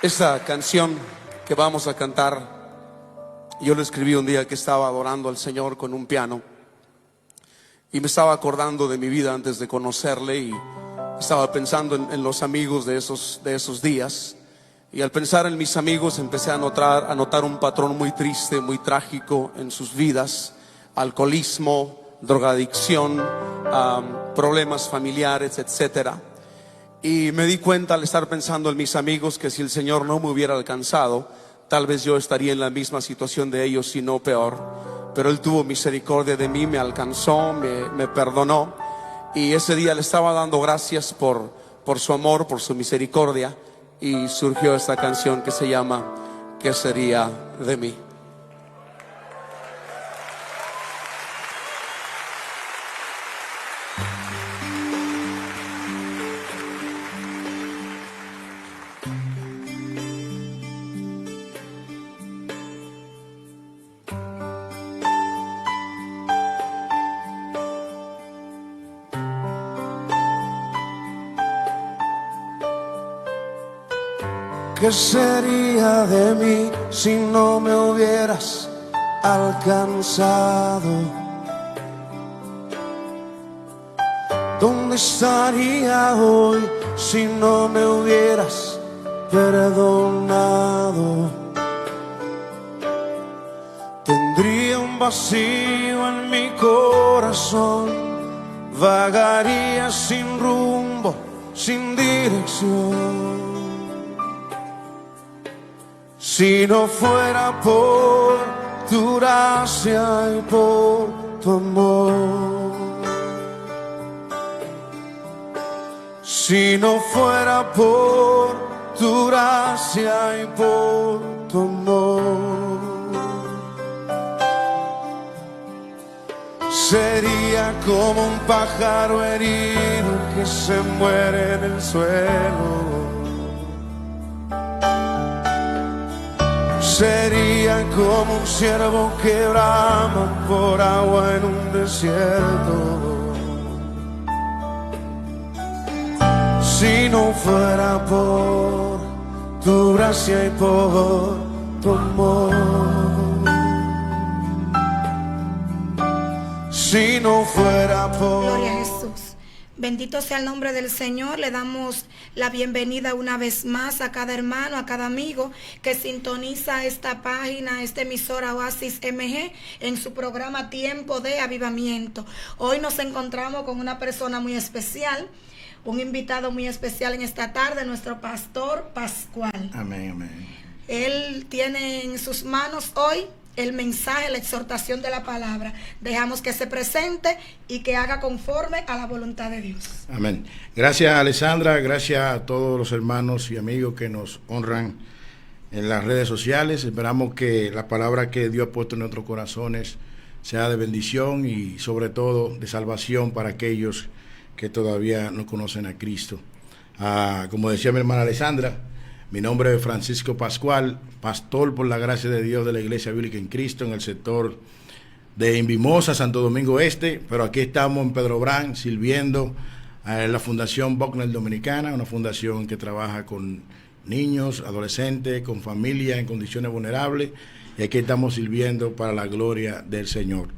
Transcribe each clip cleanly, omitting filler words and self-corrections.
Esta canción que vamos a cantar, yo la escribí un día que estaba adorando al Señor con un piano y me estaba acordando de mi vida antes de conocerle, y estaba pensando en los amigos de esos días. Y al pensar en mis amigos empecé a notar un patrón muy triste, muy trágico en sus vidas: alcoholismo, drogadicción, problemas familiares, etcétera. Y me di cuenta al estar pensando en mis amigos que si el Señor no me hubiera alcanzado, tal vez yo estaría en la misma situación de ellos, si no peor. Pero Él tuvo misericordia de mí, me alcanzó, me perdonó. Y ese día le estaba dando gracias por su amor, por su misericordia. Y surgió esta canción que se llama ¿Qué sería de mí? ¿Qué sería de mí si no me hubieras alcanzado? ¿Dónde estaría hoy si no me hubieras perdonado? Tendría un vacío en mi corazón, vagaría sin rumbo, sin dirección. Si no fuera por tu gracia y por tu amor, si no fuera por tu gracia y por tu amor, sería como un pájaro herido que se muere en el suelo. Sería como un ciervo que brama por agua en un desierto. Si no fuera por tu gracia y por tu amor, si no fuera por... Gloria a Jesús. Bendito sea el nombre del Señor. Le damos la bienvenida una vez más a cada hermano, a cada amigo que sintoniza esta página, esta emisora Oasis MG, en su programa Tiempo de Avivamiento. Hoy nos encontramos con una persona muy especial, un invitado muy especial en esta tarde, nuestro pastor Pascual. Amén, amén. Él tiene en sus manos hoy el mensaje, la exhortación de la palabra. Dejamos que se presente y que haga conforme a la voluntad de Dios. Amén. Gracias, Alessandra. Gracias a todos los hermanos y amigos que nos honran en las redes sociales. Esperamos que la palabra que Dios ha puesto en nuestros corazones sea de bendición y sobre todo de salvación para aquellos que todavía no conocen a Cristo. Como decía mi hermana Alessandra, mi nombre es Francisco Pascual, pastor por la gracia de Dios de la Iglesia Bíblica en Cristo en el sector de Invimosa, Santo Domingo Este, pero aquí estamos en Pedro Brán sirviendo a la Fundación Buckner Dominicana, una fundación que trabaja con niños, adolescentes, con familias en condiciones vulnerables, y aquí estamos sirviendo para la gloria del Señor.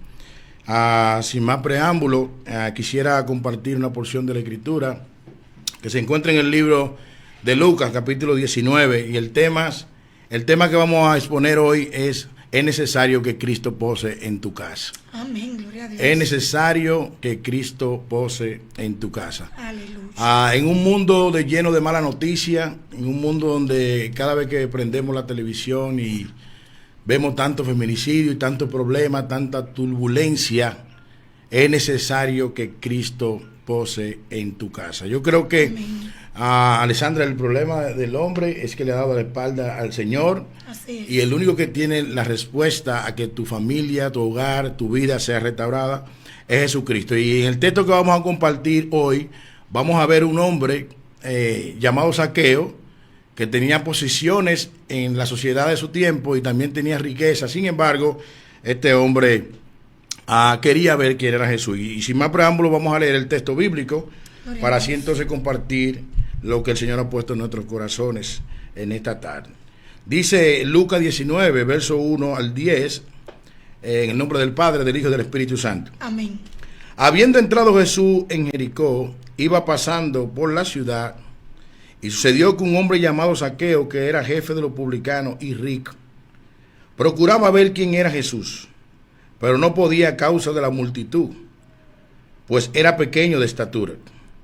Sin más preámbulo, quisiera compartir una porción de la Escritura que se encuentra en el libro de Lucas, capítulo 19, y el tema que vamos a exponer hoy es necesario que Cristo pose en tu casa. Amén, gloria a Dios. Es necesario que Cristo pose en tu casa. Aleluya. En un mundo lleno de mala noticia, en un mundo donde cada vez que prendemos la televisión y vemos tanto feminicidio y tantos problemas, tanta turbulencia, es necesario que Cristo pose en tu casa. Yo creo que Alessandra, el problema del hombre es que le ha dado la espalda al Señor. Así es. Y el único que tiene la respuesta a que tu familia, tu hogar, tu vida sea restaurada es Jesucristo. Y en el texto que vamos a compartir hoy vamos a ver un hombre llamado Zaqueo, que tenía posiciones en la sociedad de su tiempo y también tenía riqueza. Sin embargo, este hombre quería ver quién era Jesús. Y sin más preámbulo vamos a leer el texto bíblico para así entonces compartir lo que el Señor ha puesto en nuestros corazones en esta tarde. Dice Lucas 19, verso 1 al 10, en el nombre del Padre, del Hijo y del Espíritu Santo. Amén. Habiendo entrado Jesús en Jericó, iba pasando por la ciudad, y sucedió que un hombre llamado Zaqueo, que era jefe de los publicanos y rico, procuraba ver quién era Jesús, pero no podía a causa de la multitud, pues era pequeño de estatura.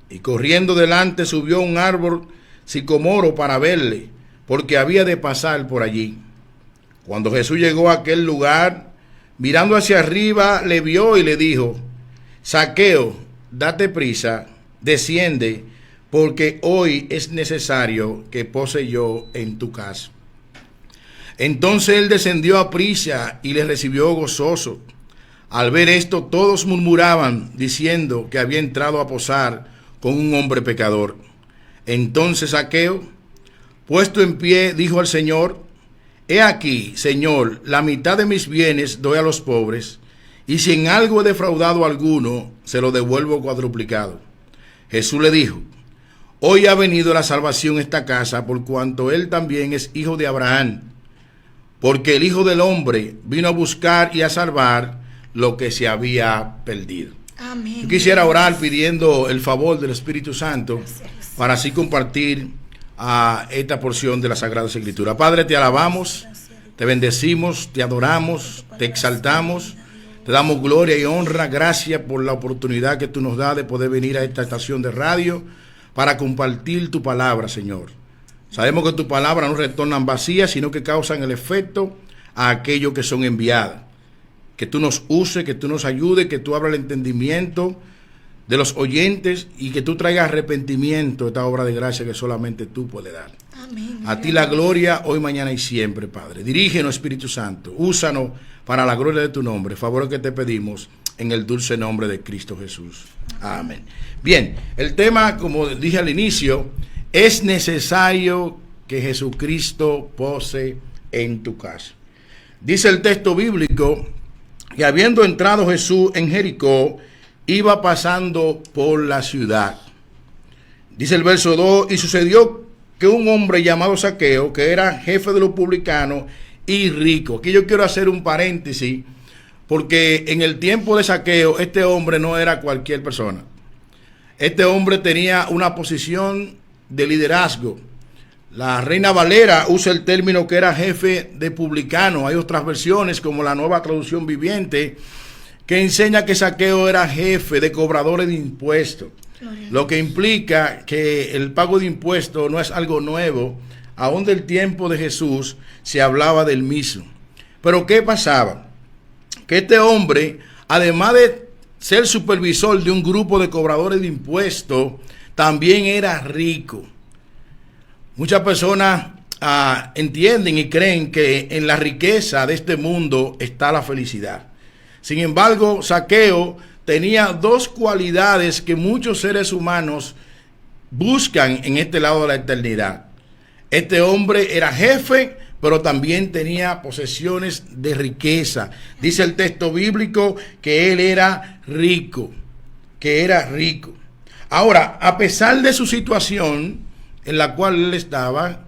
Y corriendo delante subió a un árbol sicomoro para verle, porque había de pasar por allí. Cuando Jesús llegó a aquel lugar, mirando hacia arriba, le vio y le dijo: Zaqueo, date prisa, desciende, porque hoy es necesario que pose yo en tu casa. Entonces él descendió a prisa y le recibió gozoso. Al ver esto, todos murmuraban, diciendo que había entrado a posar con un hombre pecador. Entonces Zaqueo, puesto en pie, dijo al Señor: He aquí, Señor, la mitad de mis bienes doy a los pobres, y si en algo he defraudado a alguno, se lo devuelvo cuadruplicado. Jesús le dijo: Hoy ha venido la salvación a esta casa, por cuanto él también es hijo de Abraham, porque el Hijo del Hombre vino a buscar y a salvar lo que se había perdido. Amén. Yo quisiera orar pidiendo el favor del Espíritu Santo para así compartir esta porción de la Sagrada Escritura. Padre, te alabamos, te bendecimos, te adoramos, te exaltamos, te damos gloria y honra. Gracias por la oportunidad que tú nos das de poder venir a esta estación de radio para compartir tu palabra, Señor. Sabemos que tu palabra no retornan vacías, sino que causan el efecto a aquellos que son enviadas. Que tú nos uses, que tú nos ayudes, que tú abras el entendimiento de los oyentes y que tú traigas arrepentimiento, esta obra de gracia que solamente tú puedes dar. Amén. A ti la gloria hoy, mañana y siempre, Padre. Dirígenos, Espíritu Santo, úsanos para la gloria de tu nombre. Favor que te pedimos en el dulce nombre de Cristo Jesús. Amén. Bien, el tema, como dije al inicio, es necesario que Jesucristo pose en tu casa. Dice el texto bíblico que habiendo entrado Jesús en Jericó, iba pasando por la ciudad. Dice el verso 2, y sucedió que un hombre llamado Zaqueo, que era jefe de los publicanos y rico. Aquí yo quiero hacer un paréntesis, porque en el tiempo de Zaqueo, este hombre no era cualquier persona. Este hombre tenía una posición de liderazgo. La Reina Valera usa el término que era jefe de publicano. Hay otras versiones, como la Nueva Traducción Viviente, que enseña que Zaqueo era jefe de cobradores de impuestos. Lo que implica que el pago de impuestos no es algo nuevo. Aún del tiempo de Jesús se hablaba del mismo. Pero ¿qué pasaba? Que este hombre, además de ser supervisor de un grupo de cobradores de impuestos, también era rico. Muchas personas entienden y creen que en la riqueza de este mundo está la felicidad. Sin embargo, Zaqueo tenía dos cualidades que muchos seres humanos buscan en este lado de la eternidad. Este hombre era jefe, pero también tenía posesiones de riqueza. Dice el texto bíblico que él era rico, Ahora, a pesar de su situación en la cual él estaba,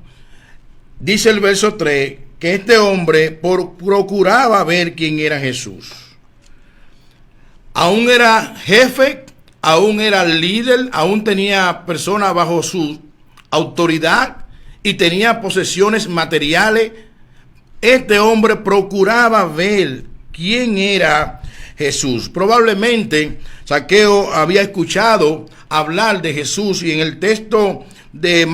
dice el verso 3, que este hombre procuraba ver quién era Jesús. Aún era jefe, aún era líder, aún tenía personas bajo su autoridad y tenía posesiones materiales. Este hombre procuraba ver quién era Jesús. Probablemente Zaqueo había escuchado hablar de Jesús, y en el texto de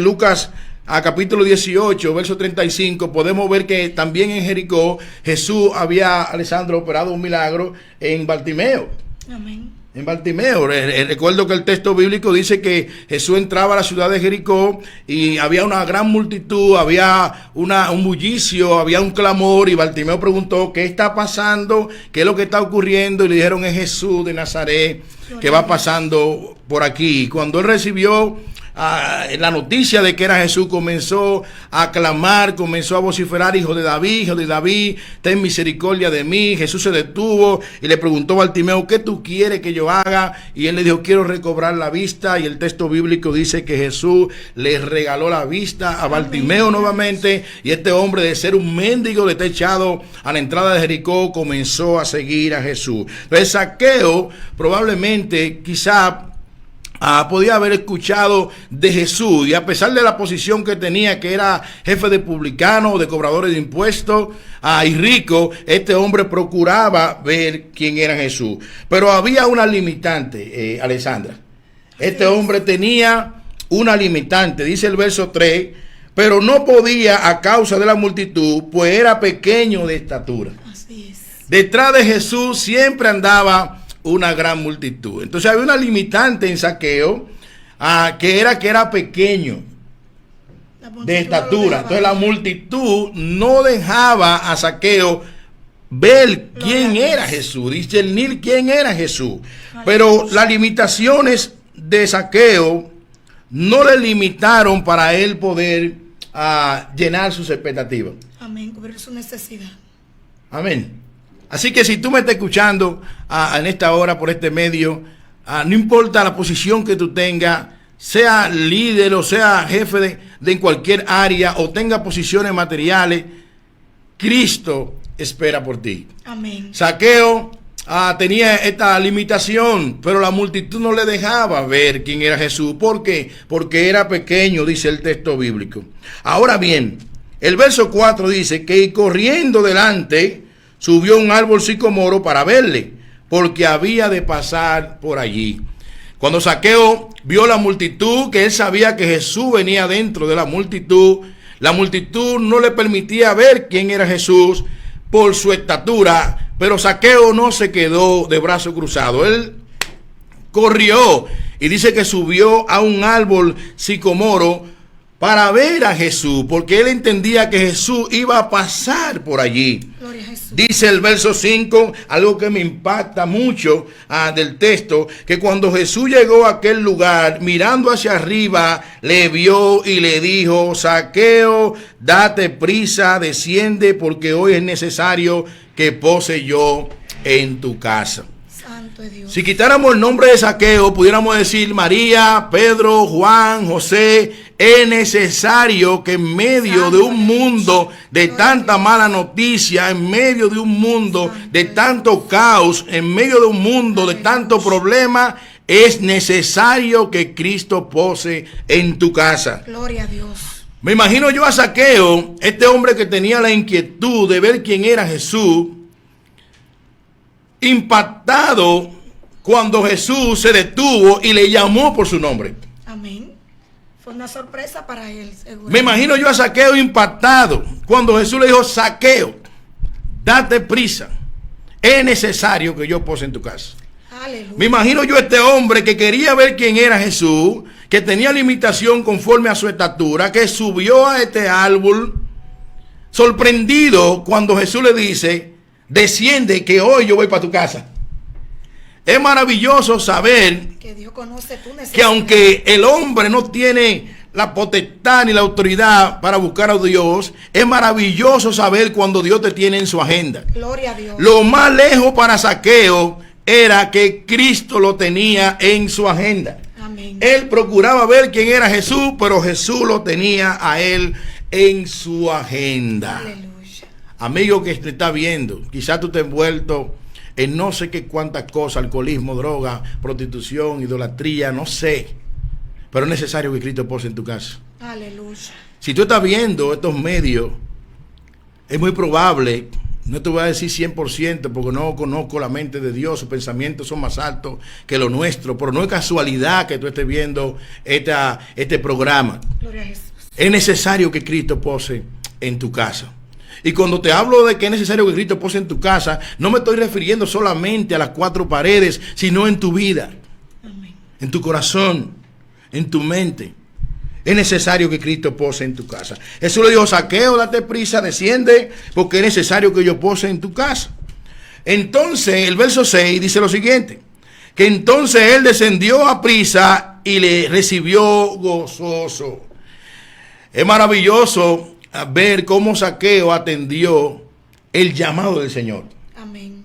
Lucas capítulo 18, verso 35, podemos ver que también en Jericó Jesús había, Alessandro, operado un milagro en Bartimeo. Amén. En Bartimeo, recuerdo que el texto bíblico dice que Jesús entraba a la ciudad de Jericó y había una gran multitud, había un bullicio, había un clamor, y Bartimeo preguntó: ¿qué está pasando? ¿Qué es lo que está ocurriendo? Y le dijeron: es Jesús de Nazaret que va pasando por aquí. Y cuando él recibió la noticia de que era Jesús, comenzó a clamar, comenzó a vociferar: hijo de David, ten misericordia de mí. Jesús se detuvo y le preguntó a Bartimeo: ¿qué tú quieres que yo haga? Y él le dijo: quiero recobrar la vista. Y el texto bíblico dice que Jesús le regaló la vista a Bartimeo nuevamente, y este hombre, de ser un mendigo echado a la entrada de Jericó, comenzó a seguir a Jesús. Entonces Zaqueo probablemente, quizá, podía haber escuchado de Jesús, y a pesar de la posición que tenía, que era jefe de publicanos, de cobradores de impuestos, y rico, este hombre procuraba ver quién era Jesús. Pero había una limitante, Alessandra. Este hombre tenía una limitante. Dice el verso 3: pero no podía a causa de la multitud, pues era pequeño de estatura. Así es. Detrás de Jesús siempre andaba una gran multitud. Entonces había una limitante en Zaqueo, que era pequeño de estatura. Entonces la multitud no dejaba a Zaqueo ver quién era Jesús, discernir quién era Jesús. Pero las limitaciones de Zaqueo no le limitaron para él poder llenar sus expectativas. Amén, cubrir su necesidad. Amén. Así que si tú me estás escuchando en esta hora por este medio, no importa la posición que tú tengas, sea líder o sea jefe de cualquier área, o tenga posiciones materiales, Cristo espera por ti. Amén. Zaqueo tenía esta limitación, pero la multitud no le dejaba ver quién era Jesús. ¿Por qué? Porque era pequeño, dice el texto bíblico. Ahora bien, el verso 4 dice que corriendo delante subió un árbol sicomoro para verle, porque había de pasar por allí. Cuando Zaqueo vio la multitud, que él sabía que Jesús venía dentro de la multitud no le permitía ver quién era Jesús por su estatura. Pero Zaqueo no se quedó de brazos cruzados. Él corrió y dice que subió a un árbol sicomoro para ver a Jesús, porque él entendía que Jesús iba a pasar por allí. Gloria a Jesús. Dice el verso 5, algo que me impacta mucho del texto, que cuando Jesús llegó a aquel lugar, mirando hacia arriba, le vio y le dijo: Zaqueo, date prisa, desciende, porque hoy es necesario que pose yo en tu casa. Santo es Dios. Si quitáramos el nombre de Zaqueo, pudiéramos decir María, Pedro, Juan, José. Es necesario que en medio de un mundo de tanta mala noticia, en medio de un mundo de tanto caos, en medio de un mundo de tanto problema, es necesario que Cristo pose en tu casa. Gloria a Dios. Me imagino yo a Zaqueo, este hombre que tenía la inquietud de ver quién era Jesús, impactado cuando Jesús se detuvo y le llamó por su nombre. Amén. Fue una sorpresa para él, seguro. Me imagino yo a Zaqueo impactado cuando Jesús le dijo: Zaqueo, date prisa, es necesario que yo pose en tu casa. Aleluya. Me imagino yo a este hombre que quería ver quién era Jesús, que tenía limitación conforme a su estatura, que subió a este árbol, sorprendido cuando Jesús le dice: desciende, que hoy yo voy para tu casa. Es maravilloso saber que Dios conoce tu necesidad, que aunque el hombre no tiene la potestad ni la autoridad para buscar a Dios, es maravilloso saber cuando Dios te tiene en su agenda. Gloria a Dios. Lo más lejos para Zaqueo era que Cristo lo tenía en su agenda. Amén. Él procuraba ver quién era Jesús, pero Jesús lo tenía a él en su agenda. Aleluya. Amigo que te está viendo, quizás tú te has envuelto en no sé qué cuántas cosas: alcoholismo, droga, prostitución, idolatría, no sé. Pero es necesario que Cristo pose en tu casa. Aleluya. Si tú estás viendo estos medios, es muy probable, no te voy a decir 100% porque no conozco la mente de Dios, sus pensamientos son más altos que los nuestros, pero no es casualidad que tú estés viendo este programa. Gloria a Jesús. Es necesario que Cristo pose en tu casa. Y cuando te hablo de que es necesario que Cristo pose en tu casa, no me estoy refiriendo solamente a las cuatro paredes, sino en tu vida. Amén. En tu corazón, en tu mente. Es necesario que Cristo pose en tu casa. Jesús le dijo: Zaqueo, date prisa, desciende, porque es necesario que yo pose en tu casa. Entonces, el verso 6 dice lo siguiente: que entonces él descendió a prisa y le recibió gozoso. Es maravilloso ver cómo Zaqueo atendió el llamado del Señor. Amén.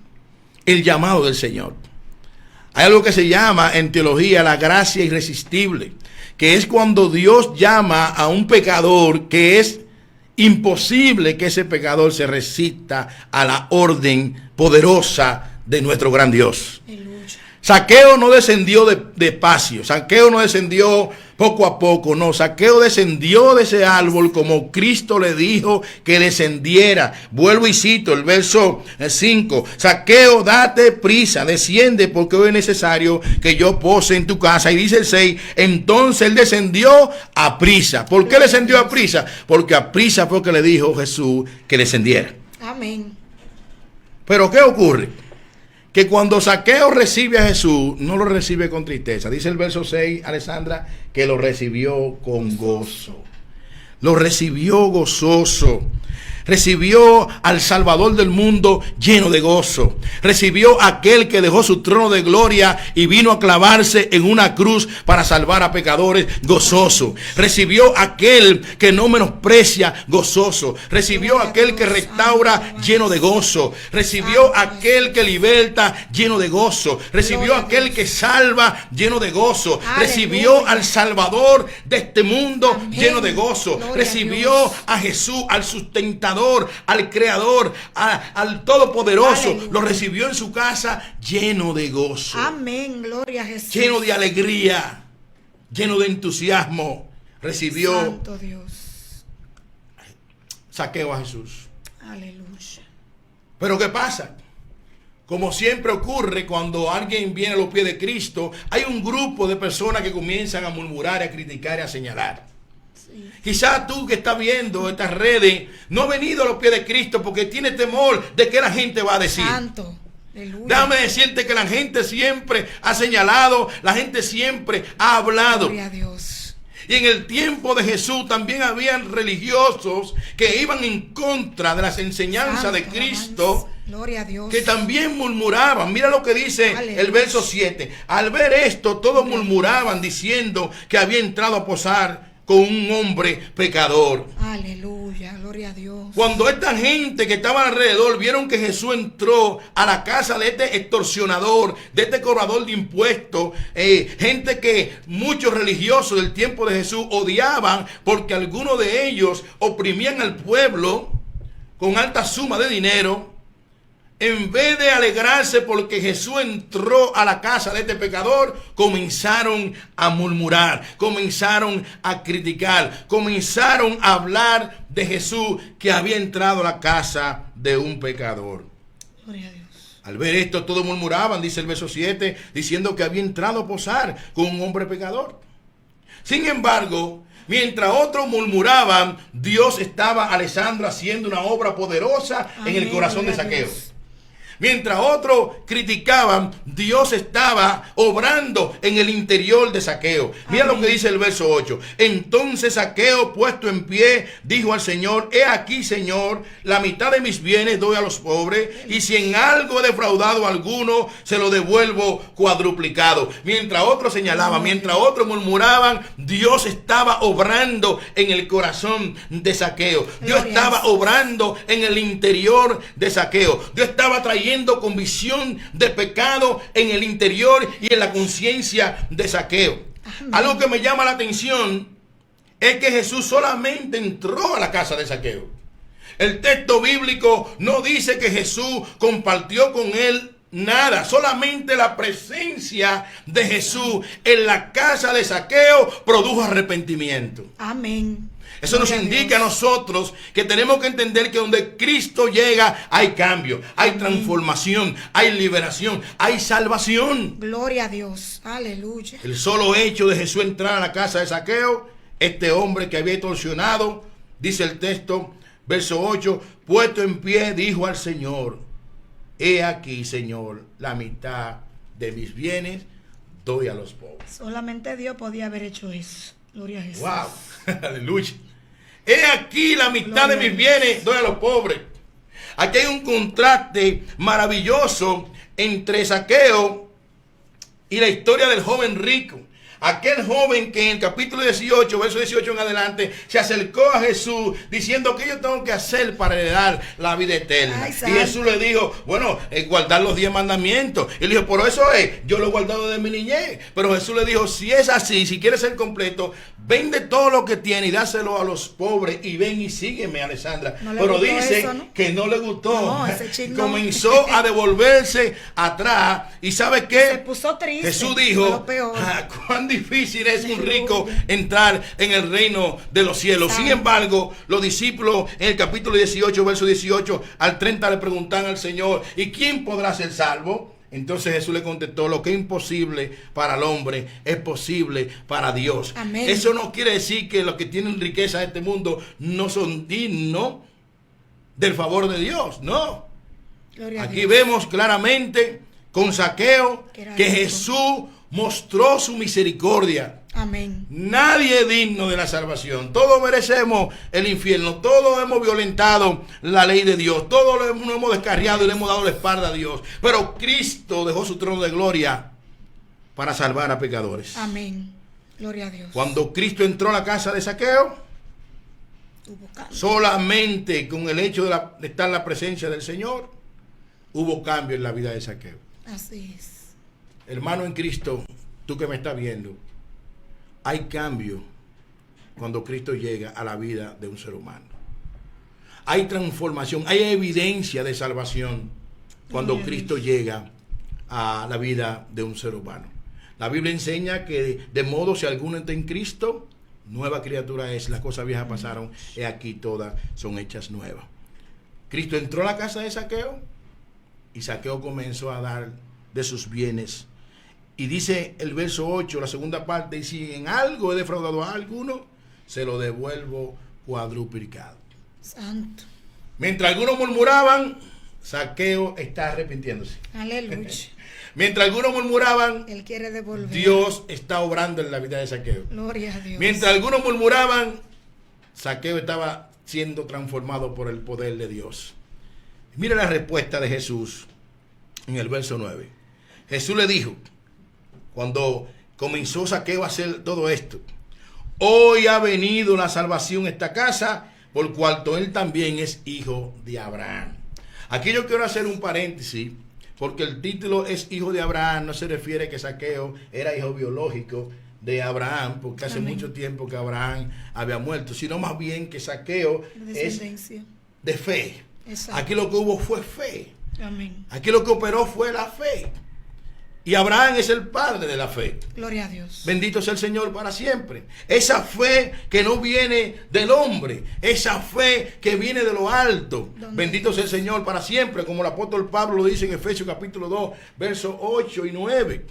El llamado del Señor. Hay algo que se llama en teología la gracia irresistible, que es cuando Dios llama a un pecador que es imposible que ese pecador se resista a la orden poderosa de nuestro gran Dios. Aleluya. Zaqueo no descendió despacio, Zaqueo no descendió poco a poco, no, Zaqueo descendió de ese árbol como Cristo le dijo que descendiera. Vuelvo y cito el verso 5, Zaqueo, date prisa, desciende porque hoy es necesario que yo pose en tu casa. Y dice el 6, entonces él descendió a prisa. ¿Por qué descendió a prisa? Porque a prisa fue que le dijo Jesús que descendiera. Amén. Pero ¿qué ocurre? Que cuando Zaqueo recibe a Jesús, no lo recibe con tristeza. Dice el verso 6, Alessandra, que lo recibió con gozo. Lo recibió gozoso. Recibió al Salvador del mundo lleno de gozo. Recibió a aquel que dejó su trono de gloria y vino a clavarse en una cruz para salvar a pecadores, gozoso. Recibió a aquel que no menosprecia, gozoso. Recibió a aquel que restaura, lleno de gozo. Recibió a aquel que liberta, lleno de gozo. Recibió a aquel que salva, lleno de gozo. Recibió al Salvador de este mundo, lleno de gozo. Recibió a Jesús, al sustentador, al creador, al todopoderoso. Aleluya. Lo recibió en su casa lleno de gozo. Amén, gloria a Jesús. Lleno de alegría, lleno de entusiasmo. Recibió Santo Dios. Zaqueo a Jesús. Aleluya. Pero ¿qué pasa? Como siempre ocurre cuando alguien viene a los pies de Cristo, hay un grupo de personas que comienzan a murmurar, a criticar y a señalar. Quizás tú que estás viendo estas redes no has venido a los pies de Cristo porque tienes temor de que la gente va a decir. Santo. Aleluya. Déjame decirte que la gente siempre ha señalado, la gente siempre ha hablado. Gloria a Dios. Y en el tiempo de Jesús también habían religiosos que iban en contra de las enseñanzas Santo, de Cristo. Gloria a Dios. Que también murmuraban. Mira lo que dice Aleluya. El verso 7. Al ver esto, todos murmuraban diciendo que había entrado a posar con un hombre pecador. Aleluya, gloria a Dios. Cuando esta gente que estaba alrededor vieron que Jesús entró a la casa de este extorsionador, de este cobrador de impuestos, gente que muchos religiosos del tiempo de Jesús odiaban porque algunos de ellos oprimían al pueblo con alta suma de dinero. En vez de alegrarse porque Jesús entró a la casa de este pecador, comenzaron a murmurar, comenzaron a criticar, comenzaron a hablar de Jesús que había entrado a la casa de un pecador. Gloria a Dios. Al ver esto, todos murmuraban, dice el verso 7, diciendo que había entrado a posar con un hombre pecador. Sin embargo, mientras otros murmuraban, Dios estaba, Alessandra, haciendo una obra poderosa en el corazón de Zaqueo. Mientras otros criticaban, Dios estaba obrando en el interior de Zaqueo. Mira lo que dice el verso 8. Entonces Zaqueo, puesto en pie, dijo al Señor: he aquí, Señor, la mitad de mis bienes doy a los pobres, y si en algo he defraudado a alguno, se lo devuelvo cuadruplicado. Mientras otros señalaban, mientras otros murmuraban, Dios estaba obrando en el corazón de Zaqueo. Dios estaba obrando en el interior de Zaqueo. Dios estaba trayendo convicción de pecado en el interior y en la conciencia de Zaqueo. Algo que me llama la atención es que Jesús solamente entró a la casa de Zaqueo. El texto bíblico no dice que Jesús compartió con él nada, solamente la presencia de Jesús en la casa de Zaqueo produjo arrepentimiento. Amén. Eso nos indica a nosotros que tenemos que entender que donde Cristo llega hay cambio, hay transformación, hay liberación, hay salvación. Gloria a Dios. Aleluya. El solo hecho de Jesús entrar a la casa de Zaqueo, este hombre que había extorsionado, dice el texto, verso 8, puesto en pie, dijo al Señor: he aquí, Señor, la mitad de mis bienes doy a los pobres. Solamente Dios podía haber hecho eso. Gloria a Jesús. Wow, aleluya. He aquí la mitad de mis bienes doy a los pobres. Aquí hay un contraste maravilloso entre Zaqueo y la historia del joven rico. aquel joven que en el capítulo 18, verso 18 en adelante, se acercó a Jesús diciendo que yo tengo que hacer para heredar la vida eterna. Ay, y Jesús le dijo, bueno, guardar los 10 mandamientos. Y le dijo, por eso yo lo he guardado de mi niñez. Pero Jesús le dijo, si es así, si quieres ser completo, vende todo lo que tiene y dáselo a los pobres y ven y sígueme, Alessandra. No pero dice eso, ¿no? que no le gustó. No, ese chico Comenzó a devolverse atrás. ¿Y sabe qué? Se puso triste. Jesús dijo, Lo peor. cuán difícil es un rico entrar en el reino de los cielos. Sin embargo, los discípulos en el capítulo 18, verso 18 al 30 le preguntan al Señor, ¿y quién podrá ser salvo? Entonces Jesús le contestó, lo que es imposible para el hombre es posible para Dios. Amén. Eso no quiere decir que los que tienen riqueza de este mundo no son dignos del favor de Dios. No. Gloria a Aquí Dios. vemos claramente con Zaqueo Que era que rico. Jesús mostró su misericordia. Amén. Nadie es digno de la salvación. Todos merecemos el infierno. Todos hemos violentado la ley de Dios. Todos nos hemos descarriado y le hemos dado la espalda a Dios. Pero Cristo dejó su trono de gloria para salvar a pecadores. Amén. Gloria a Dios. Cuando Cristo entró a la casa de Zaqueo, Hubo cambio. solamente con el hecho de estar en la presencia del Señor, hubo cambio en la vida de Zaqueo. Así es. Hermano en Cristo, tú que me estás viendo, hay cambio cuando Cristo llega a la vida de un ser humano. Hay transformación, hay evidencia de salvación cuando Cristo llega a la vida de un ser humano. La Biblia enseña que de modo si alguno está en Cristo, nueva criatura es, las cosas viejas pasaron, y aquí todas son hechas nuevas. Cristo entró a la casa de Zaqueo y Zaqueo comenzó a dar de sus bienes. Y dice el verso 8, la segunda parte, y si en algo he defraudado a alguno, se lo devuelvo cuadruplicado. Santo. Mientras algunos murmuraban, Zaqueo está arrepintiéndose. Aleluya. Mientras algunos murmuraban, Él quiere devolver. Dios está obrando en la vida de Zaqueo. Gloria a Dios. Mientras algunos murmuraban, Zaqueo estaba siendo transformado por el poder de Dios. Mira la respuesta de Jesús en el verso 9. Jesús le dijo, cuando comenzó Zaqueo a hacer todo esto, hoy ha venido la salvación a esta casa, por cuanto él también es hijo de Abraham. Aquí yo quiero hacer un paréntesis, porque el título es hijo de Abraham, no se refiere que Zaqueo era hijo biológico de Abraham, porque hace Amén. mucho tiempo que Abraham había muerto, sino más bien que Zaqueo es Descendencia. de fe. Exacto. Aquí lo que hubo fue fe. Amén. Aquí lo que operó fue la fe. Y Abraham es el padre de la fe. Gloria a Dios. Bendito sea el Señor para siempre. Esa fe que no viene del hombre, esa fe que viene de lo alto. Bendito sea el Señor para siempre, como el apóstol Pablo lo dice en Efesios capítulo 2, versos 8 y 9.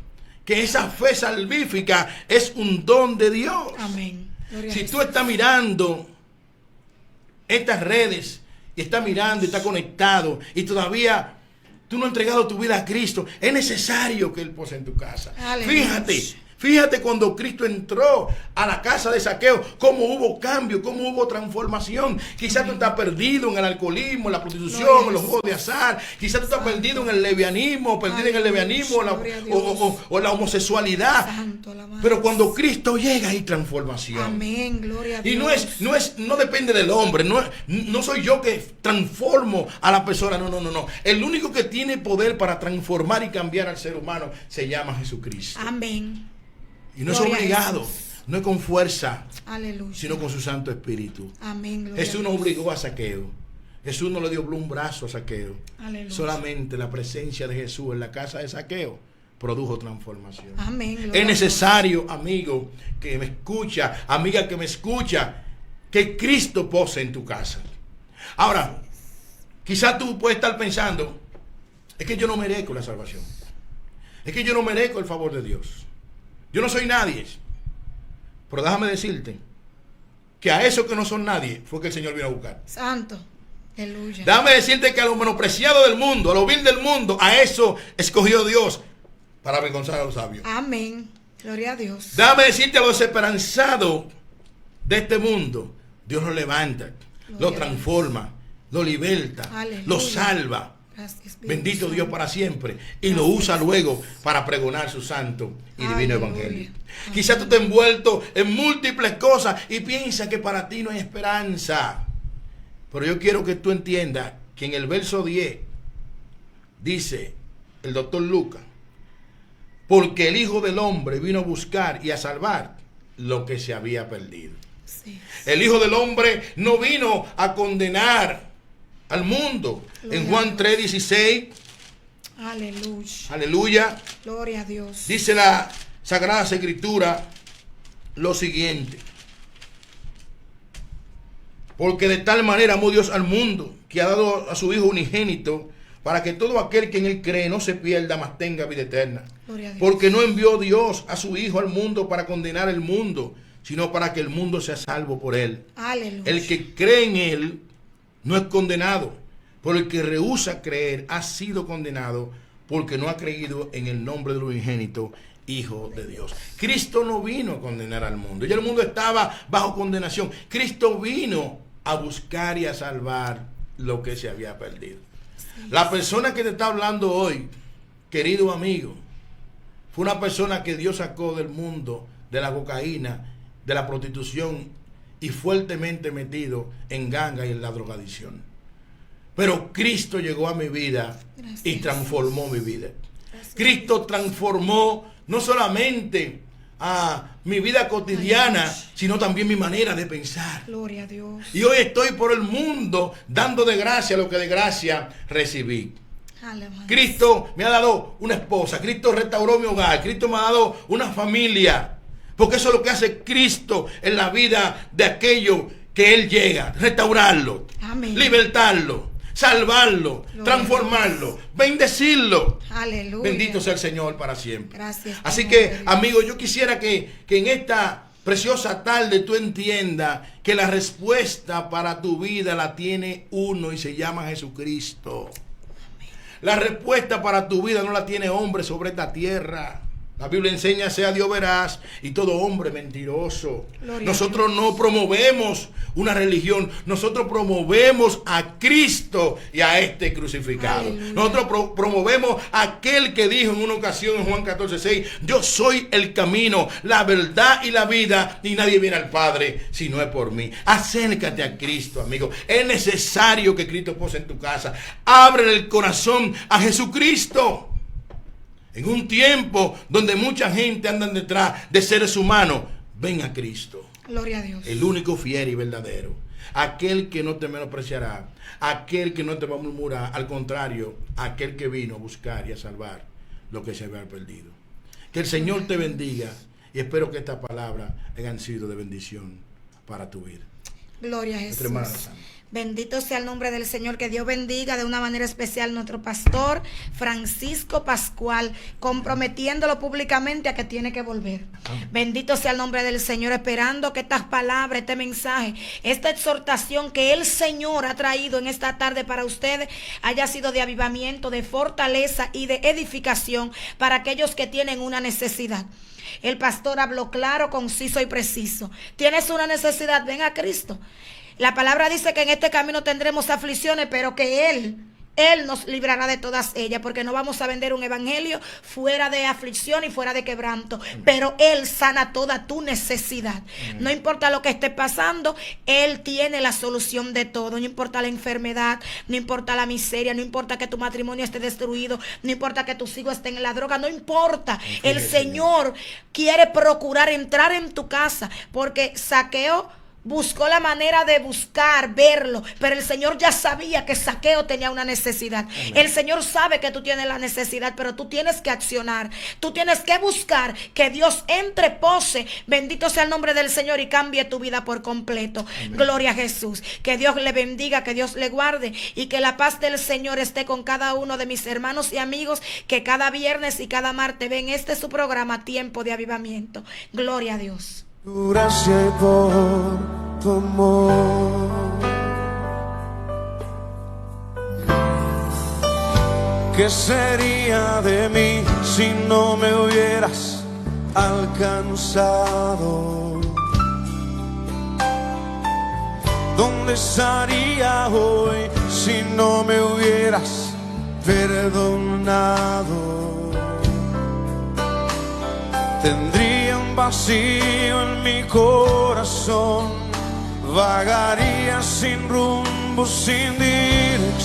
Que esa fe salvífica es un don de Dios. Amén. Gloria a Si Dios. tú estás mirando estas redes y estás mirando y estás conectado y todavía tú no has entregado tu vida a Cristo, es necesario que Él pose en tu casa. Aleluya. Fíjate cuando Cristo entró a la casa de Zaqueo, cómo hubo cambio, cómo hubo transformación. Quizás tú estás perdido en el alcoholismo, en la prostitución, Gloria a en los Dios. juegos de azar. Quizás tú estás Santo. perdido en el levianismo, perdido en el Aleluya. levianismo Gloria a Dios. o la homosexualidad. Santo, alabanza. Pero cuando Cristo llega hay transformación. Amén. Gloria a Dios. Y no depende del hombre, no soy yo que transformo a la persona, no. El único que tiene poder para transformar y cambiar al ser humano se llama Jesucristo. Amén. Y no es Gloria a obligado, Jesús. no es con fuerza, Aleluya. sino con su Santo Espíritu. Amén. Gloria Jesús a no Dios. obligó a Zaqueo. Jesús no le dio un brazo a Zaqueo. Aleluya. Solamente la presencia de Jesús en la casa de Zaqueo produjo transformación. Amén. Gloria Es a Dios. necesario, amigo, que me escucha, amiga que me escucha, que Cristo pose en tu casa. Ahora, quizás tú puedes estar pensando, es que yo no merezco la salvación. Es que yo no merezco el favor de Dios. Yo no soy nadie. Pero déjame decirte que a esos que no son nadie fue que el Señor vino a buscar. Santo. Aleluya. Déjame decirte que a los menospreciados del mundo, a los vil del mundo, a eso escogió Dios para avergonzar a los sabios. Amén. Gloria a Dios. Déjame decirte a los esperanzados de este mundo, Dios lo levanta, lo Gloria a transforma, lo liberta, Aleluya. lo salva. Gracias, Bendito Dios para siempre. Y lo usa luego para pregonar su santo y divino Aleluya. evangelio. Quizás tú te has envuelto en múltiples cosas y piensas que para ti no hay esperanza. Pero yo quiero que tú entiendas que en el verso 10 dice el doctor Lucas: porque el Hijo del Hombre vino a buscar y a salvar lo que se había perdido. Sí. El Hijo del Hombre no vino a condenar al mundo. En Juan 3:16, Aleluya. aleluya, Gloria a Dios. dice la Sagrada Escritura lo siguiente: porque de tal manera amó Dios al mundo, que ha dado a su Hijo unigénito, para que todo aquel que en él cree no se pierda, mas tenga vida eterna. Gloria a Dios. Porque no envió Dios a su Hijo al mundo para condenar el mundo, sino para que el mundo sea salvo por él. Aleluya. El que cree en él no es condenado, pero el que rehúsa creer ha sido condenado, porque no ha creído en el nombre del unigénito Hijo de Dios. Cristo no vino a condenar al mundo. Ya el mundo estaba bajo condenación. Cristo vino a buscar y a salvar lo que se había perdido. La persona que te está hablando hoy, querido amigo, fue una persona que Dios sacó del mundo de la cocaína, de la prostitución, y fuertemente metido en ganga y en la drogadicción. Pero Cristo llegó a mi vida y transformó mi vida. Cristo transformó no solamente a mi vida cotidiana, sino también mi manera de pensar. Gloria a Dios. Y hoy estoy por el mundo dando de gracia lo que de gracia recibí. Aleluya. Cristo me ha dado una esposa, Cristo restauró mi hogar, Cristo me ha dado una familia. Porque eso es lo que hace Cristo en la vida de aquello que Él llega: restaurarlo, Amén. libertarlo, salvarlo, Gloria transformarlo, bendecirlo. Aleluya. Bendito sea el Señor para siempre. Gracias. Así Señor, que, Dios. amigo, yo quisiera que en esta preciosa tarde tú entiendas que la respuesta para tu vida la tiene uno y se llama Jesucristo. La respuesta para tu vida no la tiene hombre sobre esta tierra. La Biblia enseña: sea Dios veraz y todo hombre mentiroso. Gloria Nosotros no promovemos una religión, nosotros promovemos a Cristo y a este crucificado. Aleluya. Nosotros promovemos a aquel que dijo en una ocasión en Juan 14:6: yo soy el camino, la verdad y la vida, y nadie viene al Padre si no es por mí. Acércate a Cristo, amigo. Es necesario que Cristo pose en tu casa. Abre el corazón a Jesucristo. En un tiempo donde mucha gente anda detrás de seres humanos, ven a Cristo, Gloria a Dios. el único fiel y verdadero, aquel que no te menospreciará, aquel que no te va a murmurar, al contrario, aquel que vino a buscar y a salvar lo que se había perdido. Que el Señor te bendiga, y espero que estas palabras hayan sido de bendición para tu vida. Gloria a Nuestra hermana Jesús. Sandra. Bendito sea el nombre del Señor. Que Dios bendiga de una manera especial a nuestro pastor Francisco Pascual, comprometiéndolo públicamente a que tiene que volver. Bendito sea el nombre del Señor, esperando que estas palabras, este mensaje, esta exhortación que el Señor ha traído en esta tarde para ustedes haya sido de avivamiento, de fortaleza y de edificación para aquellos que tienen una necesidad. El pastor habló claro, conciso y preciso. ¿Tienes una necesidad? Ven a Cristo. La palabra dice que en este camino tendremos aflicciones, pero que Él nos librará de todas ellas, porque no vamos a vender un evangelio fuera de aflicción y fuera de quebranto. Pero Él sana toda tu necesidad. No importa lo que esté pasando, Él tiene la solución de todo. No importa la enfermedad, no importa la miseria, no importa que tu matrimonio esté destruido, no importa que tus hijos estén en la droga, no importa. El Señor quiere procurar entrar en tu casa, porque Zaqueo buscó la manera de buscar, verlo, pero el Señor ya sabía que Zaqueo tenía una necesidad. Amén. El Señor sabe que tú tienes la necesidad, pero tú tienes que accionar. Tú tienes que buscar que Dios entre, pose, bendito sea el nombre del Señor, y cambie tu vida por completo. Amén. Gloria a Jesús. Que Dios le bendiga, que Dios le guarde, y que la paz del Señor esté con cada uno de mis hermanos y amigos que cada viernes y cada martes ven su programa Tiempo de Avivamiento. Gloria a Dios. Tu gracia y por tu amor. ¿Qué sería de mí si no me hubieras alcanzado? ¿Dónde estaría hoy si no me hubieras perdonado. Tendría un vacío en mi corazón, vagaría sin rumbo, sin dirección.